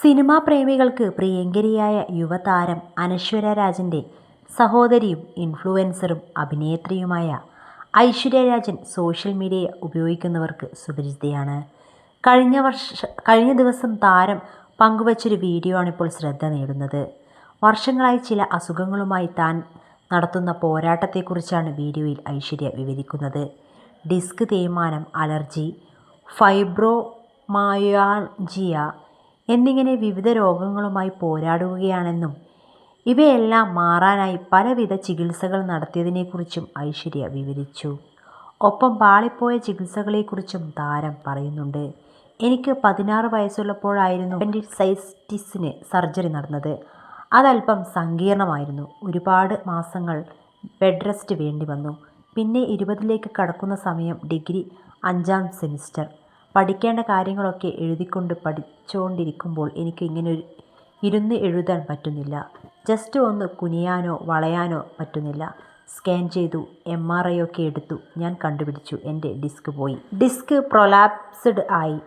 Cinema പ്രേമികൾക്ക് പ്രിയങ്കരിയായ യുവതാരം അനശ്വര രാജൻ്റെ സഹോദരിയും ഇൻഫ്ലുവൻസറും അഭിനേത്രിയുമായ Aishwarya Rajan social media ഉപയോഗിക്കുന്നവർക്ക് സുപരിചിതയാണ്. കഴിഞ്ഞ ദിവസം താരം പങ്കുവച്ചൊരു വീഡിയോ ആണിപ്പോൾ ശ്രദ്ധ നേടുന്നത്. വർഷങ്ങളായി ചില അസുഖങ്ങളുമായി താൻ നടത്തുന്ന പോരാട്ടത്തെക്കുറിച്ചാണ് വീഡിയോയിൽ ഐശ്വര്യ വിവരിക്കുന്നത്. ഡിസ്ക് തേയ്മാനം, അലർജി, ഫൈബ്രോമയാൽജിയ എന്നിങ്ങനെ വിവിധ രോഗങ്ങളുമായി പോരാടുകയാണെന്നും ഇവയെല്ലാം മാറാനായി പലവിധ ചികിത്സകൾ നടത്തിയതിനെക്കുറിച്ചും ഐശ്വര്യ വിവരിച്ചു. ഒപ്പം പാളിപ്പോയ ചികിത്സകളെക്കുറിച്ചും താരം പറയുന്നുണ്ട്. എനിക്ക് 16 വയസ്സുള്ളപ്പോഴായിരുന്നു അപ്പൻഡിസൈറ്റിസിന് സർജറി നടന്നത്. അതല്പം സങ്കീർണമായിരുന്നു. ഒരുപാട് മാസങ്ങൾ ബെഡ് റെസ്റ്റ് വേണ്ടി വന്നു. പിന്നെ 20ലേക്ക് കടക്കുന്ന സമയം, ഡിഗ്രി 5ാം സെമിസ്റ്റർ. പഠിക്കേണ്ട കാര്യങ്ങളൊക്കെ എഴുതിക്കൊണ്ട് പഠിച്ചുകൊണ്ടിരിക്കുമ്പോൾ എനിക്ക് ഇങ്ങനെ ഇരുന്ന് എഴുതാൻ പറ്റുന്നില്ല. ജസ്റ്റ് ഒന്ന് കുനിയാനോ വളയാനോ പറ്റുന്നില്ല. സ്കാൻ ചെയ്തു, MRI ഒക്കെ എടുത്തു. ഞാൻ കണ്ടുപിടിച്ചു, എൻ്റെ ഡിസ്ക് പോയി. ഡിസ്ക് പ്രൊലാപ്സ്ഡ് ആയി.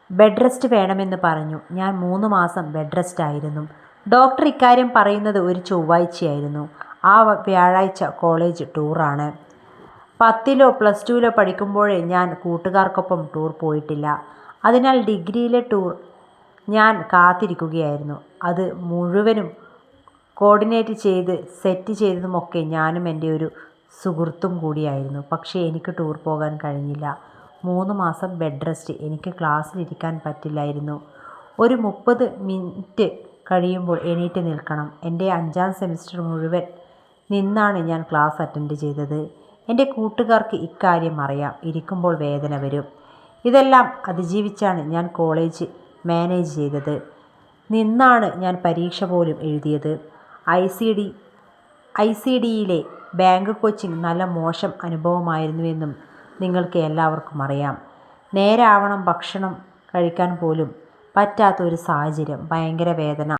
ബെഡ് റെസ്റ്റ് വേണമെന്ന് പറഞ്ഞു. ഞാൻ 3 മാസം ബെഡ് റെസ്റ്റ് ആയിരുന്നു. ഡോക്ടർ ഇക്കാര്യം പറയുന്നത് ഒരു ചൊവ്വാഴ്ചയായിരുന്നു. ആ വ്യാഴാഴ്ച കോളേജ് ടൂറാണ്. 10ലോ +2ലോ പഠിക്കുമ്പോഴേ ഞാൻ കൂട്ടുകാർക്കൊപ്പം ടൂർ പോയിട്ടില്ല. അതിനാൽ ഡിഗ്രിയിലെ ടൂർ ഞാൻ കാത്തിരിക്കുകയായിരുന്നു. അത് മുഴുവനും കോർഡിനേറ്റ് ചെയ്ത് സെറ്റ് ചെയ്തതുമൊക്കെ ഞാനും എൻ്റെ ഒരു സുഹൃത്തും കൂടിയായിരുന്നു. പക്ഷേ എനിക്ക് ടൂർ പോകാൻ കഴിഞ്ഞില്ല. 3 മാസം ബെഡ് റെസ്റ്റ്. എനിക്ക് ക്ലാസ്സിലിരിക്കാൻ പറ്റില്ലായിരുന്നു. ഒരു 30 മിനിറ്റ് കഴിയുമ്പോൾ എണീറ്റ് നിൽക്കണം. എൻ്റെ 5ാം സെമിസ്റ്റർ മുഴുവൻ നിന്നാണ് ഞാൻ ക്ലാസ് അറ്റൻഡ് ചെയ്തത്. എൻ്റെ കൂട്ടുകാർക്ക് ഇക്കാര്യം അറിയാം. ഇരിക്കുമ്പോൾ വേദന വരും. ഇതെല്ലാം അതിജീവിച്ചാണ് ഞാൻ കോളേജ് മാനേജ് ചെയ്തത്. നിന്നാണ് ഞാൻ പരീക്ഷ പോലും എഴുതിയത്. ICDയിലെ ബാങ്ക് കോച്ചിങ് നല്ല മോശം അനുഭവമായിരുന്നുവെന്നും നിങ്ങൾക്ക് എല്ലാവർക്കും അറിയാം. നേരാവണ്ണം ഭക്ഷണം കഴിക്കാൻ പോലും പറ്റാത്ത ഒരു സാഹചര്യം, ഭയങ്കര വേദന.